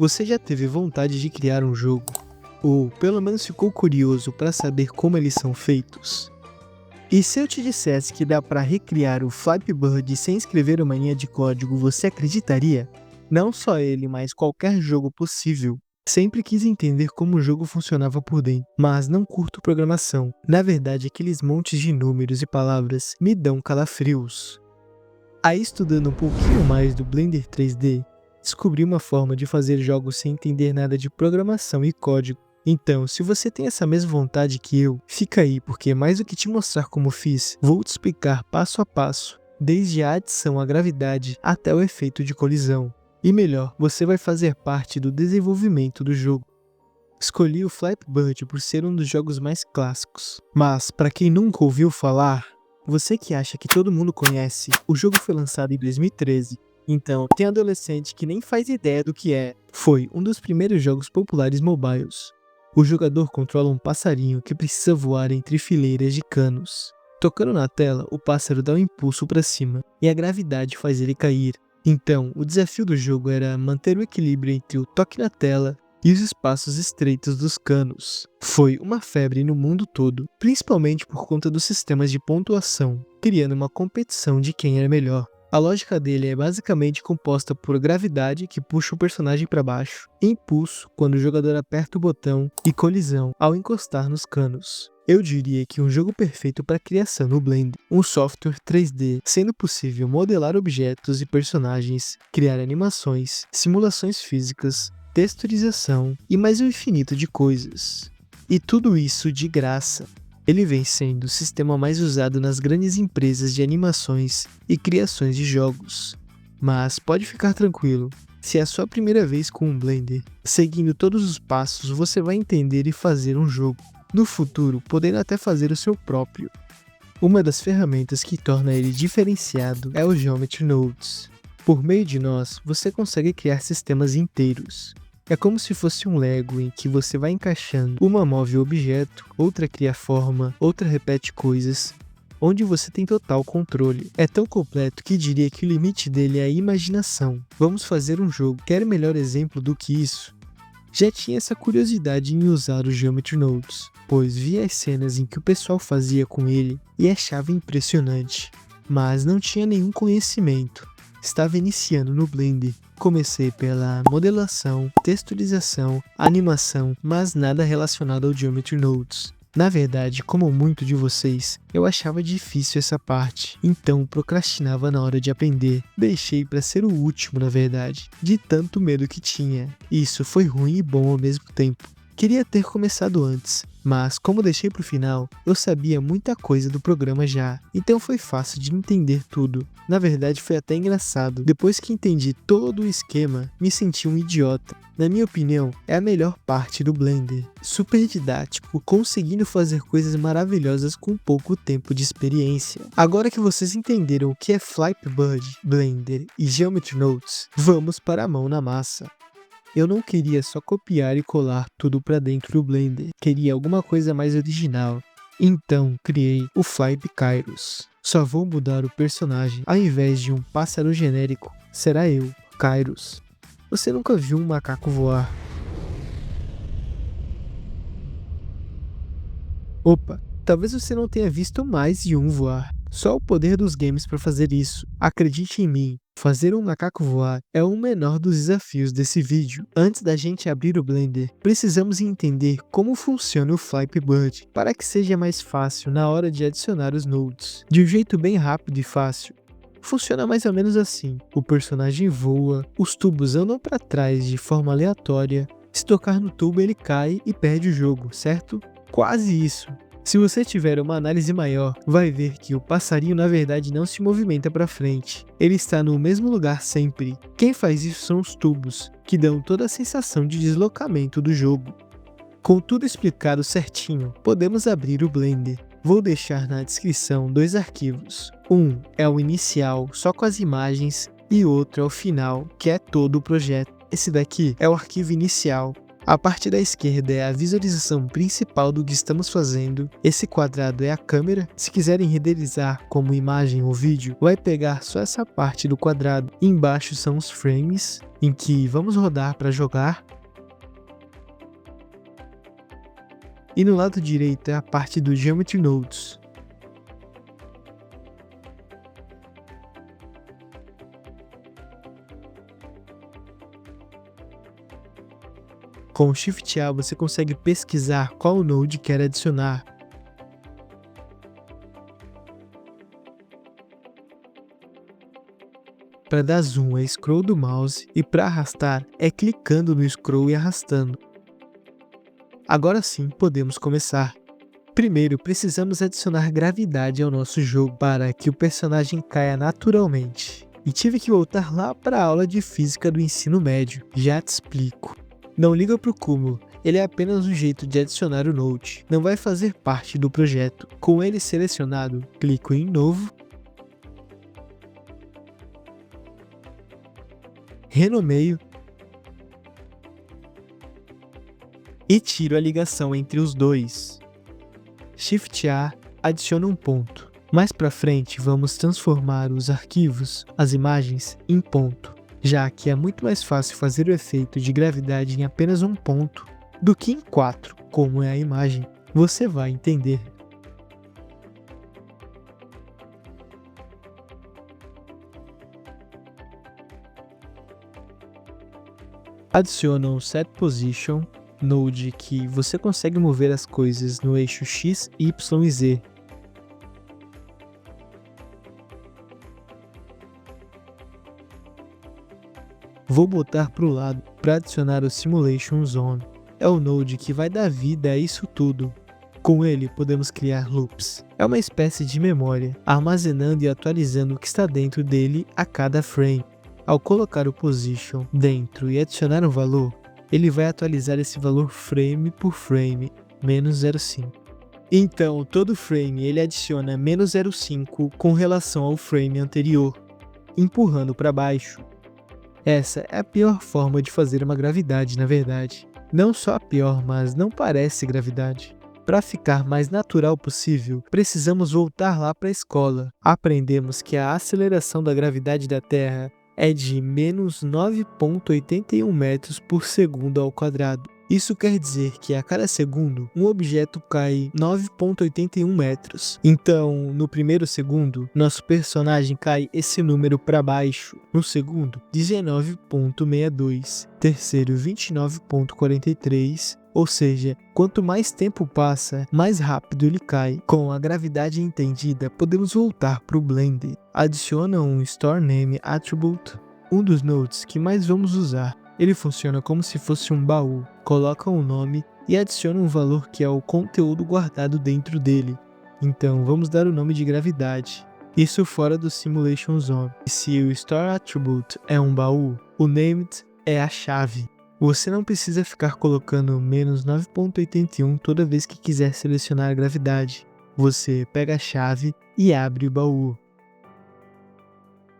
Você já teve vontade de criar um jogo? Ou pelo menos ficou curioso para saber como eles são feitos? E se eu te dissesse que dá para recriar o Flappy Bird sem escrever uma linha de código, você acreditaria? Não só ele, mas qualquer jogo possível. Sempre quis entender como o jogo funcionava por dentro, mas não curto programação. Na verdade, aqueles montes de números e palavras me dão calafrios. Aí, estudando um pouquinho mais do Blender 3D, descobri uma forma de fazer jogos sem entender nada de programação e código. Então, se você tem essa mesma vontade que eu, fica aí, porque mais do que te mostrar como fiz, vou te explicar passo a passo, desde a adição à gravidade até o efeito de colisão. E melhor, você vai fazer parte do desenvolvimento do jogo. Escolhi o Flappy Bird por ser um dos jogos mais clássicos, mas para quem nunca ouviu falar, você que acha que todo mundo conhece, o jogo foi lançado em 2013. Então, tem adolescente que nem faz ideia do que é. Foi um dos primeiros jogos populares mobiles. O jogador controla um passarinho que precisa voar entre fileiras de canos. Tocando na tela, o pássaro dá um impulso para cima e a gravidade faz ele cair. Então, o desafio do jogo era manter o equilíbrio entre o toque na tela e os espaços estreitos dos canos. Foi uma febre no mundo todo, principalmente por conta dos sistemas de pontuação, criando uma competição de quem era melhor. A lógica dele é basicamente composta por gravidade, que puxa o personagem para baixo, impulso, quando o jogador aperta o botão, e colisão, ao encostar nos canos. Eu diria que um jogo perfeito para criação no Blender, um software 3D, sendo possível modelar objetos e personagens, criar animações, simulações físicas, texturização e mais um infinito de coisas. E tudo isso de graça. Ele vem sendo o sistema mais usado nas grandes empresas de animações e criações de jogos. Mas pode ficar tranquilo, se é a sua primeira vez com um Blender, seguindo todos os passos você vai entender e fazer um jogo. No futuro, podendo até fazer o seu próprio. Uma das ferramentas que torna ele diferenciado é o Geometry Nodes. Por meio de nós, você consegue criar sistemas inteiros. É como se fosse um Lego em que você vai encaixando uma move o objeto, outra cria forma, outra repete coisas, onde você tem total controle. É tão completo que diria que o limite dele é a imaginação. Vamos fazer um jogo. Quer melhor exemplo do que isso? Já tinha essa curiosidade em usar o Geometry Nodes, pois via as cenas em que o pessoal fazia com ele e achava impressionante, mas não tinha nenhum conhecimento. Estava iniciando no Blender. Comecei pela modelação, texturização, animação, mas nada relacionado ao Geometry Nodes. Na verdade, como muito de vocês, eu achava difícil essa parte, então procrastinava na hora de aprender. Deixei para ser o último, na verdade, de tanto medo que tinha. Isso foi ruim e bom ao mesmo tempo. Queria ter começado antes, mas como deixei pro final, eu sabia muita coisa do programa já, então foi fácil de entender tudo. Na verdade foi até engraçado, depois que entendi todo o esquema, me senti um idiota. Na minha opinião, é a melhor parte do Blender. Super didático, conseguindo fazer coisas maravilhosas com pouco tempo de experiência. Agora que vocês entenderam o que é Flappy Bird, Blender e Geometry Nodes, vamos para a mão na massa. Eu não queria só copiar e colar tudo para dentro do Blender, queria alguma coisa mais original. Então criei o Flappy Kairos. Só vou mudar o personagem, ao invés de um pássaro genérico, será eu, Kairos. Você nunca viu um macaco voar? Opa, talvez você não tenha visto mais de um voar. Só o poder dos games para fazer isso. Acredite em mim, fazer um macaco voar é o menor dos desafios desse vídeo. Antes da gente abrir o Blender, precisamos entender como funciona o Flappy Bird, para que seja mais fácil na hora de adicionar os nodes. De um jeito bem rápido e fácil. Funciona mais ou menos assim. O personagem voa, os tubos andam para trás de forma aleatória. Se tocar no tubo ele cai e perde o jogo, certo? Quase isso. Se você tiver uma análise maior, vai ver que o passarinho na verdade não se movimenta para frente. Ele está no mesmo lugar sempre. Quem faz isso são os tubos, que dão toda a sensação de deslocamento do jogo. Com tudo explicado certinho, podemos abrir o Blender. Vou deixar na descrição dois arquivos. Um é o inicial, só com as imagens, e outro é o final, que é todo o projeto. Esse daqui é o arquivo inicial. A parte da esquerda é a visualização principal do que estamos fazendo, esse quadrado é a câmera. Se quiserem renderizar como imagem ou vídeo, vai pegar só essa parte do quadrado. Embaixo são os frames, em que vamos rodar para jogar. E no lado direito é a parte do Geometry Nodes. Com o Shift A você consegue pesquisar qual node quer adicionar. Para dar zoom é scroll do mouse e para arrastar é clicando no scroll e arrastando. Agora sim podemos começar. Primeiro precisamos adicionar gravidade ao nosso jogo para que o personagem caia naturalmente. E tive que voltar lá para a aula de física do ensino médio, já te explico. Não liga para o cúmulo, ele é apenas um jeito de adicionar o node, não vai fazer parte do projeto. Com ele selecionado, clico em novo, renomeio e tiro a ligação entre os dois. Shift A adiciona um ponto. Mais para frente vamos transformar os arquivos, as imagens, em ponto, já que é muito mais fácil fazer o efeito de gravidade em apenas um ponto do que em 4, como é a imagem. Você vai entender. Adiciona um Set Position, node que você consegue mover as coisas no eixo X, Y e Z. Vou botar para o lado para adicionar o Simulation Zone. É o node que vai dar vida a isso tudo. Com ele podemos criar loops. É uma espécie de memória, armazenando e atualizando o que está dentro dele a cada frame. Ao colocar o position dentro e adicionar um valor, ele vai atualizar esse valor frame por frame, -0,5. Então, todo frame ele adiciona -0,5 com relação ao frame anterior, empurrando para baixo. Essa é a pior forma de fazer uma gravidade, na verdade. Não só a pior, mas não parece gravidade. Para ficar mais natural possível, precisamos voltar lá para a escola. Aprendemos que a aceleração da gravidade da Terra é de menos 9,81 metros por segundo ao quadrado. Isso quer dizer que a cada segundo, um objeto cai 9,81 metros. Então, no primeiro segundo, nosso personagem cai esse número para baixo. No segundo, 19,62. Terceiro, 29,43. Ou seja, quanto mais tempo passa, mais rápido ele cai. Com a gravidade entendida, podemos voltar para o Blender. Adiciona um Store Name Attribute, um dos nodes que mais vamos usar. Ele funciona como se fosse um baú. Coloca um nome e adiciona um valor que é o conteúdo guardado dentro dele. Então vamos dar o nome de gravidade. Isso fora do Simulation Zone. E se o Store Attribute é um baú, o Named é a chave. Você não precisa ficar colocando menos 9,81 toda vez que quiser selecionar a gravidade. Você pega a chave e abre o baú.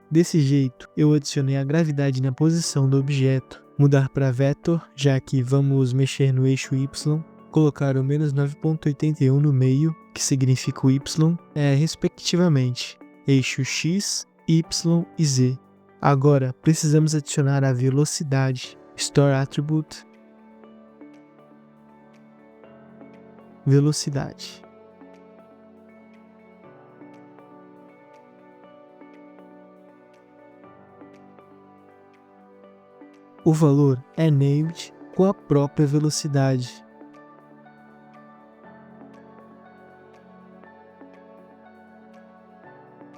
Desse jeito, eu adicionei a gravidade na posição do objeto. Mudar para Vector, já que vamos mexer no eixo Y. Colocar o menos 9,81 no meio, que significa o Y, respectivamente, eixo X, Y e Z. Agora, precisamos adicionar a velocidade. Store Attribute, velocidade. O valor é named com a própria velocidade.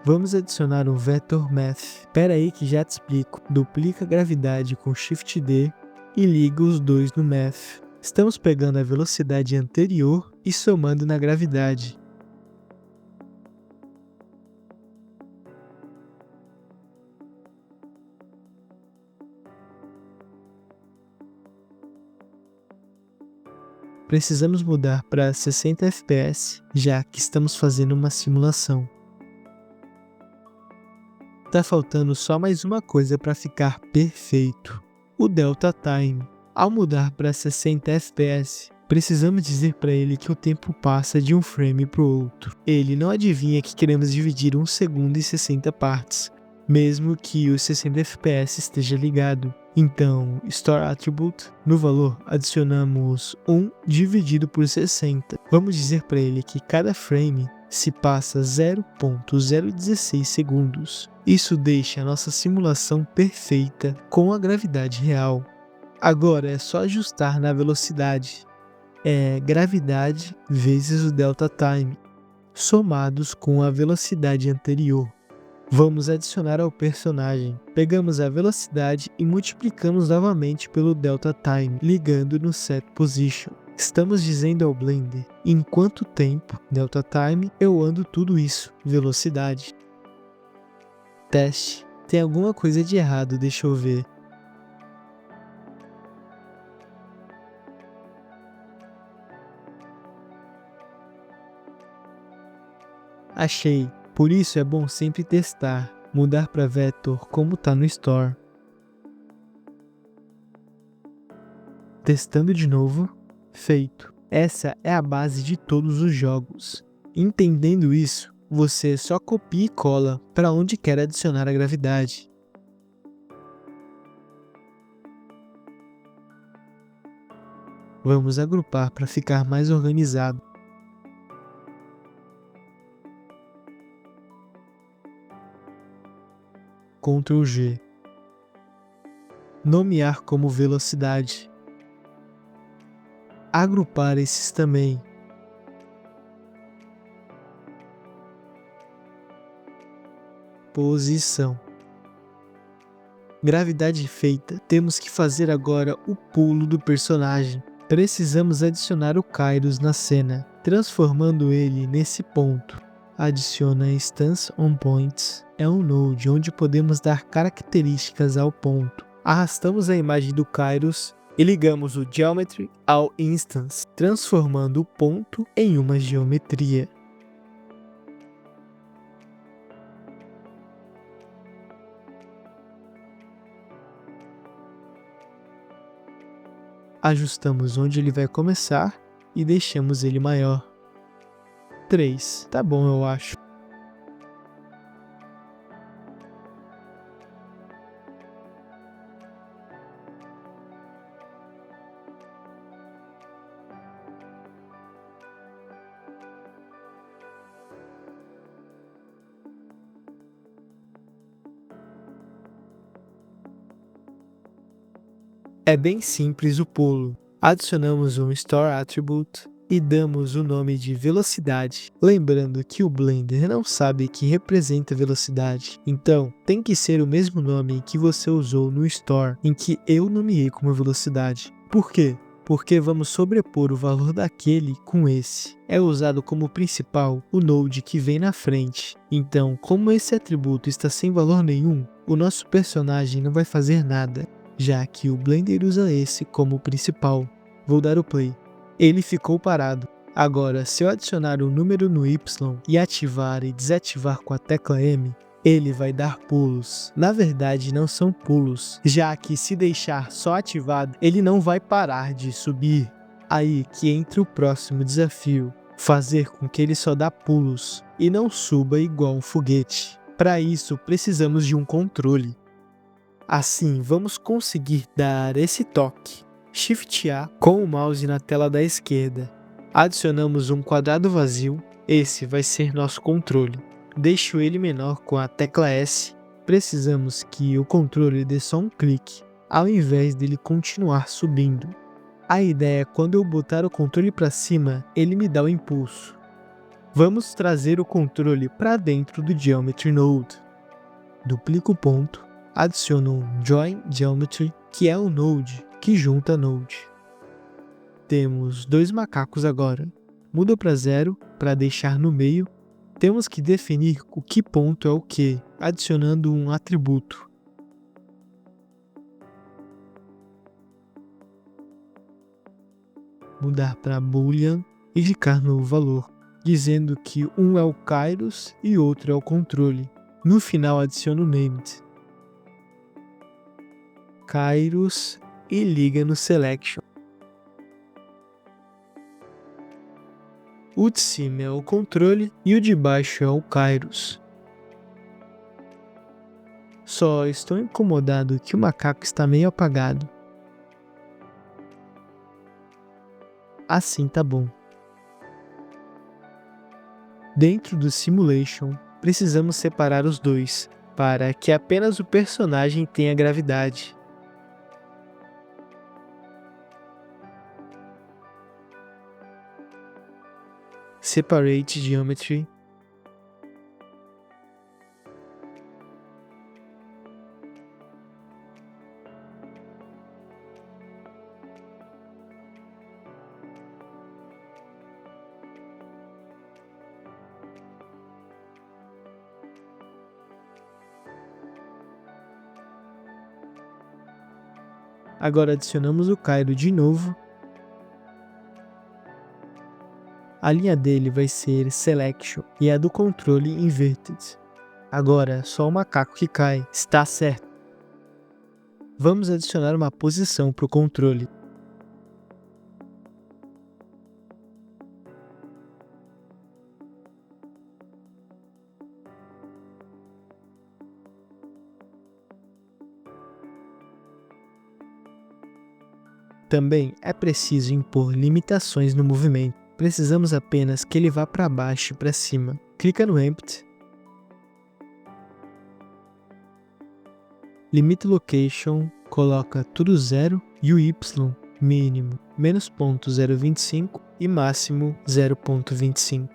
Vamos adicionar um Vector Math. Espera aí que já te explico. Duplica a gravidade com Shift D e liga os dois no Math. Estamos pegando a velocidade anterior e somando na gravidade. Precisamos mudar para 60 fps, já que estamos fazendo uma simulação. Tá faltando só mais uma coisa para ficar perfeito: o Delta Time. Ao mudar para 60 FPS, precisamos dizer para ele que o tempo passa de um frame para o outro. Ele não adivinha que queremos dividir 1 segundo em 60 partes, mesmo que o 60 FPS esteja ligado. Então, Store Attribute, no valor, adicionamos 1 dividido por 60. Vamos dizer para ele que cada frame se passa 0.016 segundos. Isso deixa a nossa simulação perfeita com a gravidade real. Agora é só ajustar na velocidade. É gravidade vezes o delta time, somados com a velocidade anterior. Vamos adicionar ao personagem. Pegamos a velocidade e multiplicamos novamente pelo delta time, ligando no set position. Estamos dizendo ao Blender, em quanto tempo, delta time, eu ando tudo isso, velocidade. Teste. Tem alguma coisa de errado, deixa eu ver. Achei. Por isso é bom sempre testar, mudar para Vector como tá no Store. Testando de novo. Feito. Essa é a base de todos os jogos. Entendendo isso, você só copia e cola para onde quer adicionar a gravidade. Vamos agrupar para ficar mais organizado. Ctrl G. Nomear como velocidade. Agrupar esses também. Posição. Gravidade feita, temos que fazer agora o pulo do personagem. Precisamos adicionar o Kairos na cena, transformando ele nesse ponto. Adiciona Instance on Points, é um node onde podemos dar características ao ponto. Arrastamos a imagem do Kairos e ligamos o Geometry ao Instance, transformando o ponto em uma geometria. Ajustamos onde ele vai começar e deixamos ele maior. 3, tá bom eu acho. É bem simples o pulo. Adicionamos um Store Attribute e damos o nome de velocidade. Lembrando que o Blender não sabe que representa velocidade, então tem que ser o mesmo nome que você usou no Store, em que eu nomeei como velocidade. Por quê? Porque vamos sobrepor o valor daquele com esse. É usado como principal o node que vem na frente. Então, como esse atributo está sem valor nenhum, o nosso personagem não vai fazer nada, já que o Blender usa esse como principal. Vou dar o play. Ele ficou parado. Agora, se eu adicionar um número no Y e ativar e desativar com a tecla M, ele vai dar pulos. Na verdade, não são pulos, já que se deixar só ativado, ele não vai parar de subir. Aí que entra o próximo desafio, fazer com que ele só dá pulos e não suba igual um foguete. Para isso, precisamos de um controle. Assim, vamos conseguir dar esse toque. Shift A com o mouse na tela da esquerda. Adicionamos um quadrado vazio. Esse vai ser nosso controle. Deixo ele menor com a tecla S. Precisamos que o controle dê só um clique, ao invés dele continuar subindo. A ideia é quando eu botar o controle para cima, ele me dá o impulso. Vamos trazer o controle para dentro do Geometry Node. Duplico o ponto. Adiciono um Join Geometry, que é o node que junta node. Temos dois macacos agora. Muda para 0 para deixar no meio. Temos que definir o que ponto é o que, adicionando um atributo. Mudar para Boolean e ficar no valor, dizendo que um é o Kairos e outro é o controle. No final adiciono o Named. Kairos e liga no Selection. O de cima é o controle e o de baixo é o Kairos. Só estou incomodado que o macaco está meio apagado. Assim tá bom. Dentro do Simulation, precisamos separar os dois, para que apenas o personagem tenha gravidade. Separate Geometry. Agora adicionamos o Cairo de novo. A linha dele vai ser Selection e a do controle Inverted. Agora, só o macaco que cai. Está certo. Vamos adicionar uma posição para o controle. Também é preciso impor limitações no movimento. Precisamos apenas que ele vá para baixo e para cima. Clica no Empty. Limit Location, coloca tudo 0 e o Y mínimo menos 0.025 e máximo 0.25.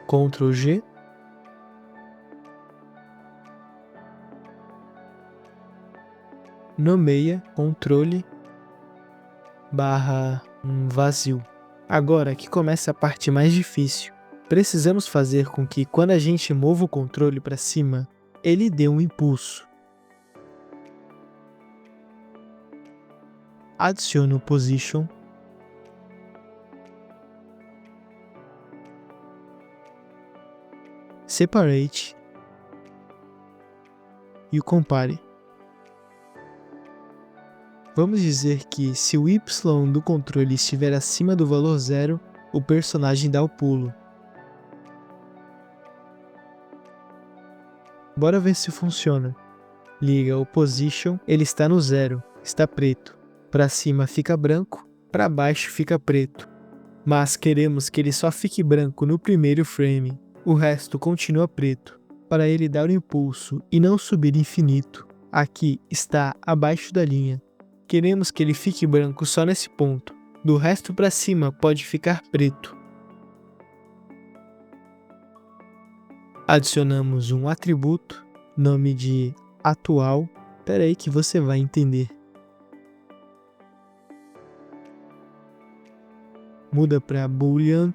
Ctrl G. Nomeia controle barra vazio. Agora que começa a parte mais difícil. Precisamos fazer com que quando a gente mova o controle para cima, ele dê um impulso. Adicione o Position. Separate. E o Compare. Vamos dizer que se o Y do controle estiver acima do valor 0, o personagem dá o pulo. Bora ver se funciona. Liga o Position, ele está no 0, está preto. Para cima fica branco, para baixo fica preto. Mas queremos que ele só fique branco no primeiro frame, o resto continua preto, para ele dar o impulso e não subir infinito. Aqui está abaixo da linha. Queremos que ele fique branco só nesse ponto. Do resto para cima pode ficar preto. Adicionamos um atributo, nome de atual. Espera aí que você vai entender. Muda para Boolean.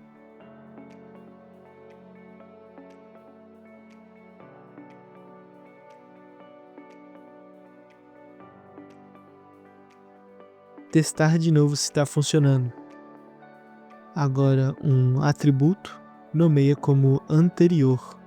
Testar de novo se está funcionando. Agora um atributo, nomeia como anterior.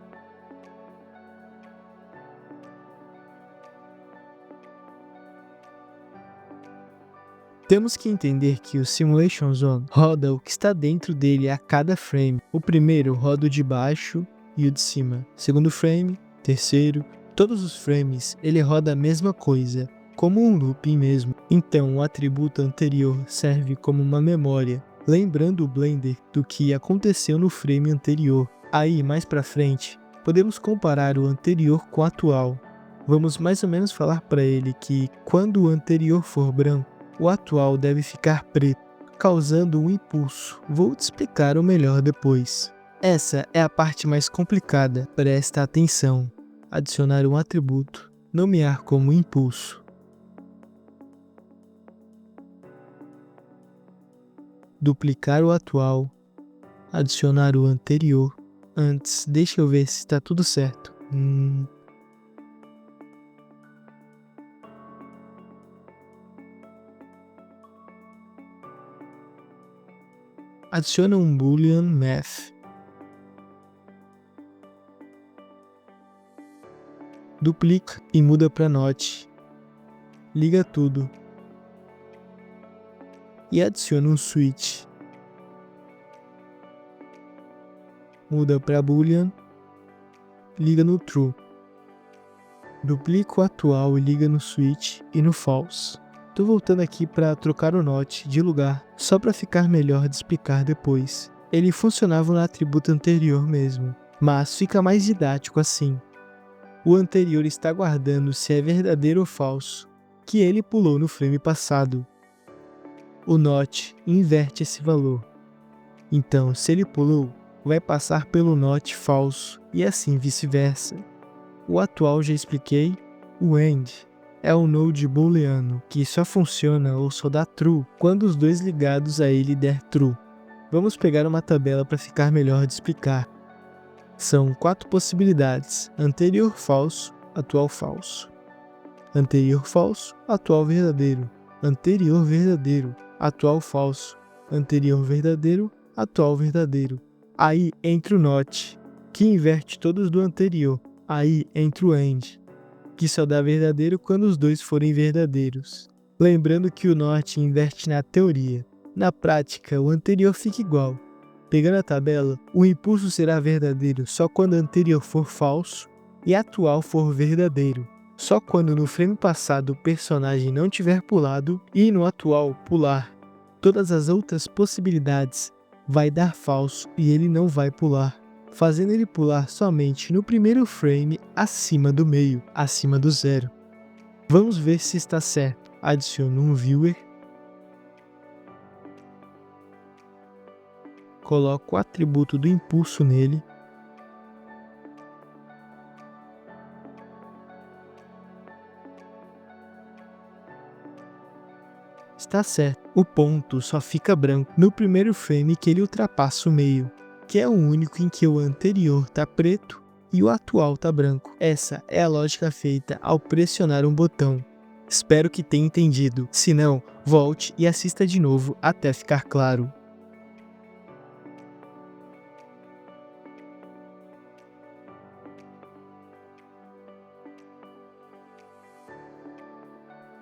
Temos que entender que o Simulation Zone roda o que está dentro dele a cada frame. O primeiro roda o de baixo e o de cima. Segundo frame, terceiro, todos os frames ele roda a mesma coisa, como um looping mesmo. Então o atributo anterior serve como uma memória, lembrando o Blender do que aconteceu no frame anterior. Aí mais pra frente, podemos comparar o anterior com o atual. Vamos mais ou menos falar para ele que quando o anterior for branco, o atual deve ficar preto, causando um impulso. Vou te explicar o melhor depois. Essa é a parte mais complicada, presta atenção. Adicionar um atributo, nomear como impulso. Duplicar o atual, adicionar o anterior. Antes, deixa eu ver se está tudo certo. Adiciona um Boolean Math. Duplica e muda para Not. Liga tudo. E adiciona um switch. Muda para Boolean. Liga no True. Duplica o atual e liga no switch e no false. Tô voltando aqui para trocar o Not de lugar, só para ficar melhor de explicar depois. Ele funcionava no atributo anterior mesmo, mas fica mais didático assim. O anterior está guardando se é verdadeiro ou falso, que ele pulou no frame passado. O Not inverte esse valor. Então, se ele pulou, vai passar pelo Not falso e assim vice-versa. O atual já expliquei. O AND é um node booleano que só funciona ou só dá true quando os dois ligados a ele der true. Vamos pegar uma tabela para ficar melhor de explicar. São 4 possibilidades: anterior falso, atual falso. Anterior falso, atual verdadeiro. Anterior verdadeiro, atual falso. Anterior verdadeiro, atual verdadeiro. Aí entra o Not, que inverte todos do anterior. Aí entra o AND, que só dá verdadeiro quando os dois forem verdadeiros. Lembrando que o Not inverte na teoria. Na prática, o anterior fica igual. Pegando a tabela, o impulso será verdadeiro só quando o anterior for falso e atual for verdadeiro. Só quando no frame passado o personagem não tiver pulado e no atual pular. Todas as outras possibilidades vai dar falso e ele não vai pular, fazendo ele pular somente no primeiro frame acima do meio, acima do zero. Vamos ver se está certo. Adiciono um viewer. Coloco o atributo do impulso nele. Está certo, o ponto só fica branco no primeiro frame que ele ultrapassa o meio, que é o único em que o anterior está preto e o atual está branco. Essa é a lógica feita ao pressionar um botão. Espero que tenha entendido, se não, volte e assista de novo até ficar claro.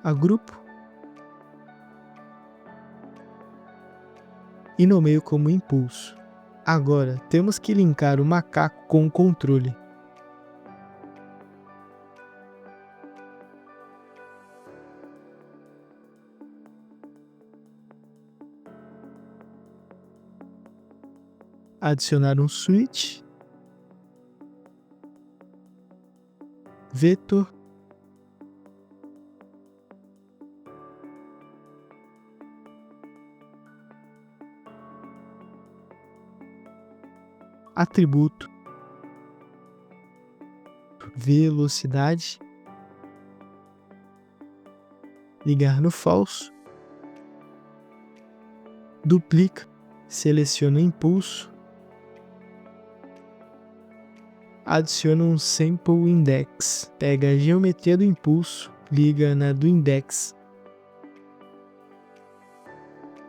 Agrupo e nomeio como impulso. Agora temos que linkar o macaco com o controle. Adicionar um switch, vetor, atributo, velocidade, ligar no falso, duplica, seleciona o impulso, adiciona um sample index, pega a geometria do impulso, liga na do index.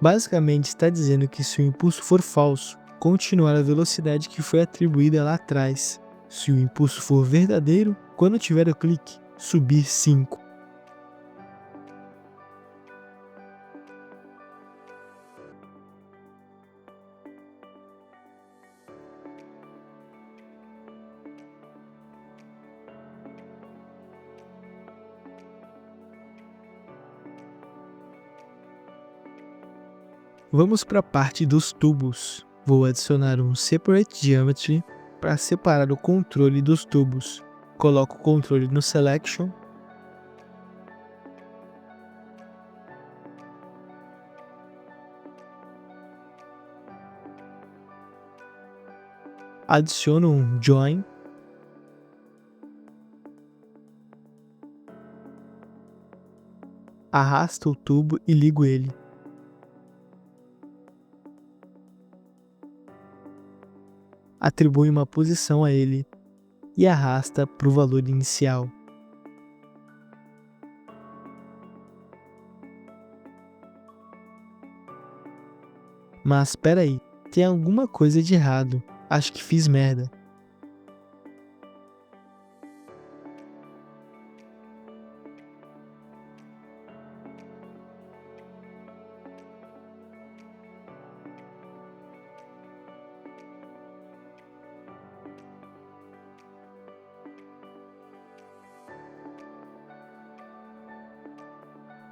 Basicamente está dizendo que se o impulso for falso, continuar a velocidade que foi atribuída lá atrás. Se o impulso for verdadeiro, quando tiver o clique, subir 5. Vamos para a parte dos tubos. Vou adicionar um Separate Geometry para separar o controle dos tubos. Coloco o controle no Selection. Adiciono um Join. Arrasto o tubo e ligo ele. Atribui uma posição a ele e arrasta para o valor inicial. Mas espera aí, tem alguma coisa de errado. Acho que fiz merda.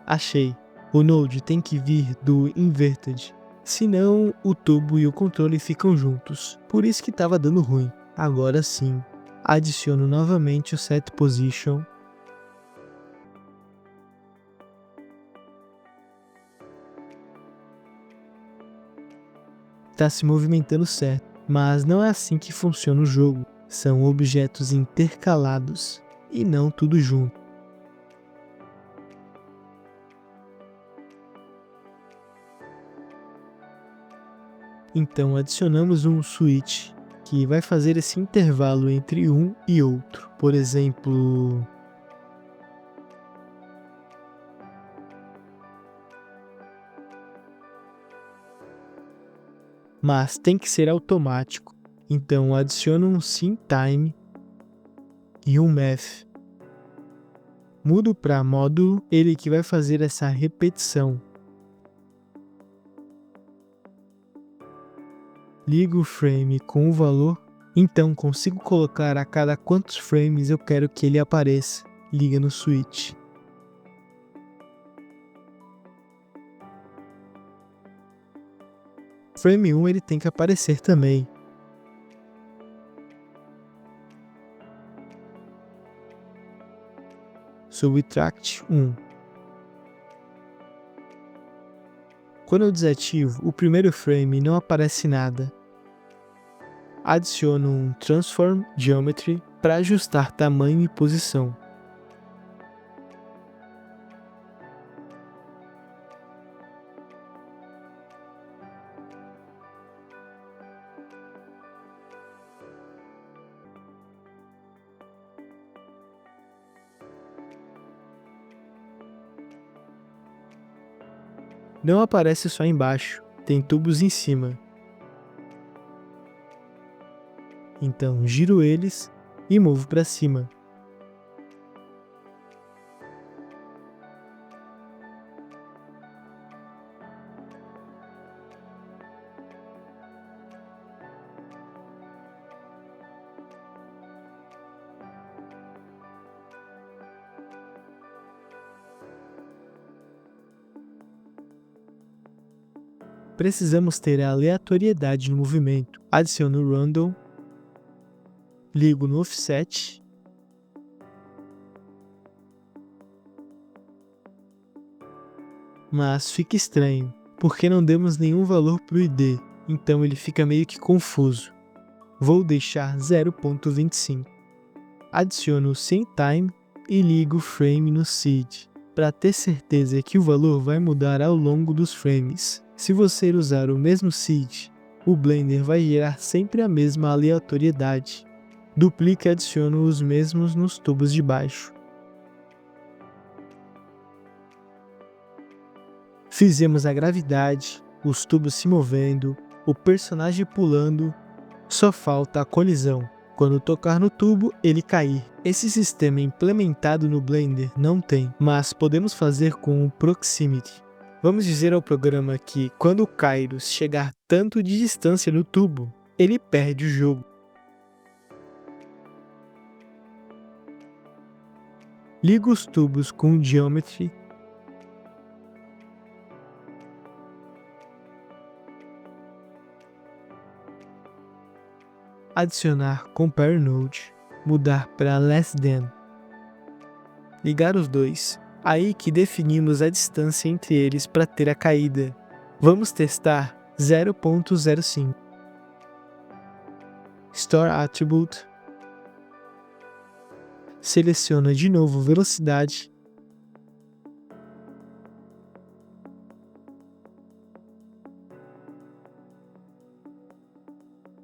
Achei. O Node tem que vir do Inverted. Senão, o tubo e o controle ficam juntos. Por isso que estava dando ruim. Agora sim. Adiciono novamente o Set Position. Está se movimentando certo. Mas não é assim que funciona o jogo. São objetos intercalados e não tudo junto. Então adicionamos um switch que vai fazer esse intervalo entre um e outro. Por exemplo, mas tem que ser automático. Então adiciono um SynTime e um Math. Mudo para módulo, ele que vai fazer essa repetição. Ligo o frame com o valor, então consigo colocar a cada quantos frames eu quero que ele apareça. Liga no switch. Frame 1 ele tem que aparecer também. Subtract 1. Quando eu desativo, o primeiro frame não aparece nada. Adiciono um Transform Geometry para ajustar tamanho e posição. Não aparece só embaixo, tem tubos em cima. Então giro eles e movo para cima. Precisamos ter a aleatoriedade no movimento. Adiciono o Random, ligo no Offset, mas fica estranho, porque não demos nenhum valor para o ID, então ele fica meio que confuso. Vou deixar 0.25. Adiciono o SynTime e ligo o frame no Seed, para ter certeza que o valor vai mudar ao longo dos frames. Se você usar o mesmo seed, o Blender vai gerar sempre a mesma aleatoriedade. Duplico e adiciono os mesmos nos tubos de baixo. Fizemos a gravidade, os tubos se movendo, o personagem pulando, só falta a colisão. Quando tocar no tubo, ele cair. Esse sistema implementado no Blender não tem, mas podemos fazer com o Proximity. Vamos dizer ao programa que, quando o Kairos chegar tanto de distância no tubo, ele perde o jogo. Ligo os tubos com o Geometry. Adicionar Compare Node, mudar para Less Than. Ligar os dois. Aí que definimos a distância entre eles para ter a caída. Vamos testar 0.05. Store Attribute. Seleciona de novo velocidade.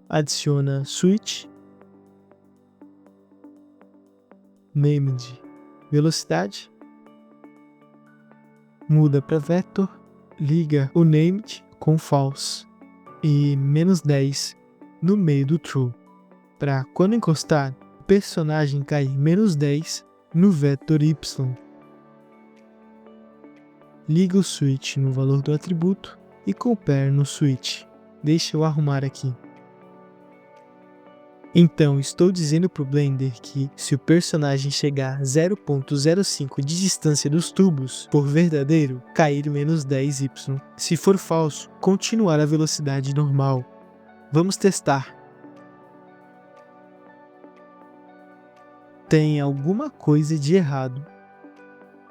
Adiciona Switch. Named velocidade. Muda para Vector, liga o Named com False e -10 no meio do True, para quando encostar, o personagem cair -10 no vetor Y. Liga o Switch no valor do atributo e compare no Switch. Deixa eu arrumar aqui. Então, estou dizendo pro Blender que se o personagem chegar a 0.05 de distância dos tubos, for verdadeiro, cair menos 10y. Se for falso, continuar a velocidade normal. Vamos testar. Tem alguma coisa de errado.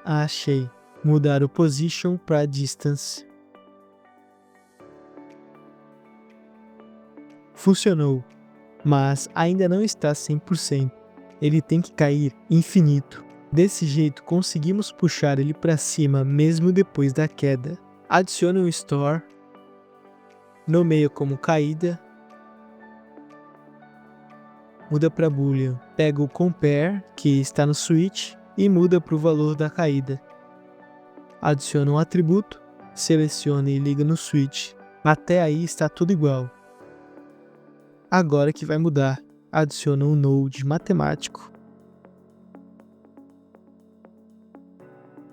Achei. Mudar o position para distance. Funcionou, mas ainda não está 100%. Ele tem que cair infinito. Desse jeito conseguimos puxar ele para cima mesmo depois da queda. Adicione um store, nomeia como caída, muda para boolean. Pega o compare, que está no switch, e muda para o valor da caída. Adiciona um atributo, selecione e liga no switch. Até aí está tudo igual. Agora que vai mudar, adiciona um node matemático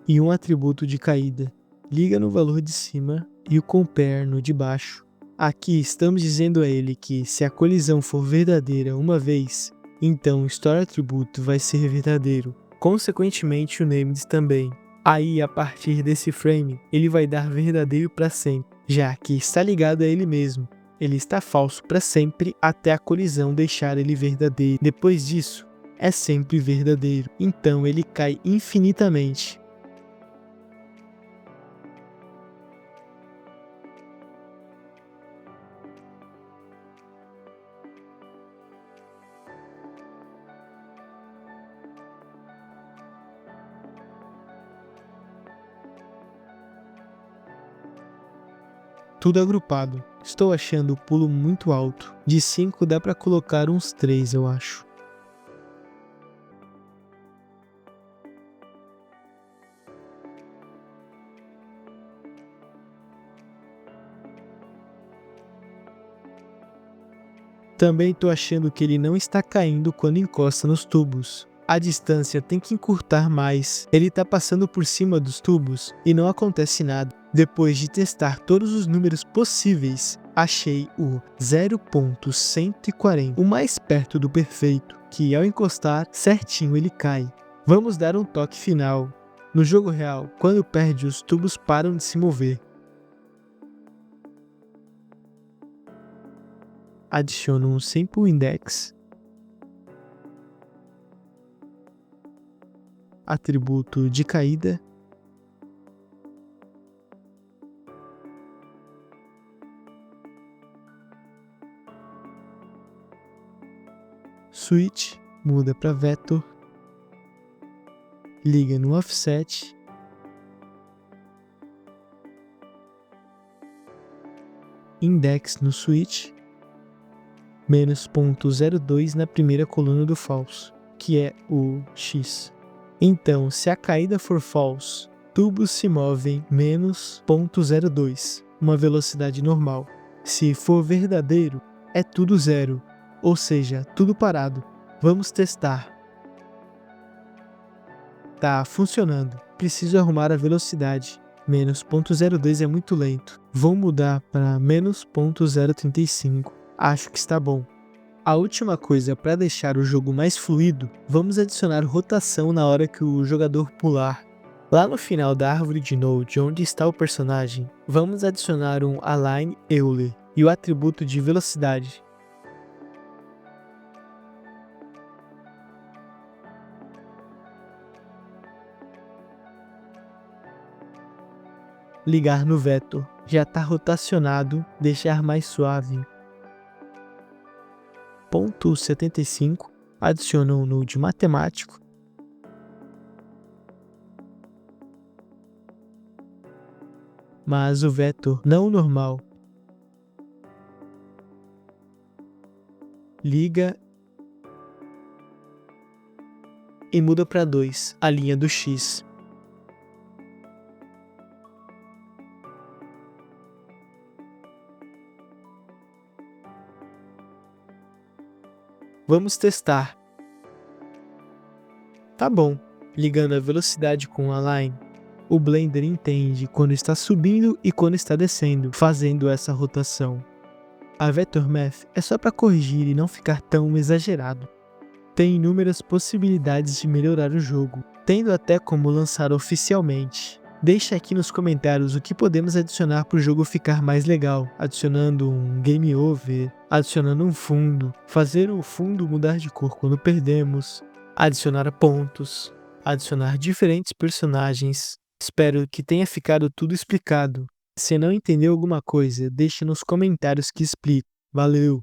e um atributo de caída. Liga no valor de cima e o compare no de baixo. Aqui estamos dizendo a ele que se a colisão for verdadeira uma vez, então o store atributo vai ser verdadeiro. Consequentemente o named também. Aí, a partir desse frame, ele vai dar verdadeiro para sempre, já que está ligado a ele mesmo. Ele está falso para sempre até a colisão deixar ele verdadeiro. Depois disso, é sempre verdadeiro. Então ele cai infinitamente. Tudo agrupado. Estou achando o pulo muito alto. De 5 dá para colocar uns 3, eu acho. Também estou achando que ele não está caindo quando encosta nos tubos. A distância tem que encurtar mais. Ele está passando por cima dos tubos e não acontece nada. Depois de testar todos os números possíveis, achei o 0.140, o mais perto do perfeito, que ao encostar certinho ele cai. Vamos dar um toque final. No jogo real, quando perde, os tubos param de se mover. Adiciono um sample index, atributo de caída, switch, muda para vector, liga no offset, index no switch, menos 0.02 na primeira coluna do false, que é o x. Então, se a caída for false, tubos se movem menos 0.02, uma velocidade normal. Se for verdadeiro, é tudo zero, ou seja, tudo parado. Vamos testar. Tá funcionando. Preciso arrumar a velocidade. Menos 0.02 é muito lento. Vou mudar para menos 0.035. Acho que está bom. A última coisa para deixar o jogo mais fluido, vamos adicionar rotação na hora que o jogador pular. Lá no final da árvore de node, onde está o personagem, vamos adicionar um align Euler e o atributo de velocidade. Ligar no vetor, já está rotacionado, deixar mais suave. Ponto 75, adiciona um node matemático. Mas o vetor não normal. Liga e muda para 2, a linha do x. Vamos testar. Tá bom. Ligando a velocidade com o align, o Blender entende quando está subindo e quando está descendo, fazendo essa rotação. A Vector Math é só para corrigir e não ficar tão exagerado. Tem inúmeras possibilidades de melhorar o jogo, tendo até como lançar oficialmente. Deixa aqui nos comentários o que podemos adicionar para o jogo ficar mais legal, adicionando um game over, adicionando um fundo, fazer o fundo mudar de cor quando perdemos, adicionar pontos, adicionar diferentes personagens. Espero que tenha ficado tudo explicado. Se não entendeu alguma coisa, deixe nos comentários que explico. Valeu!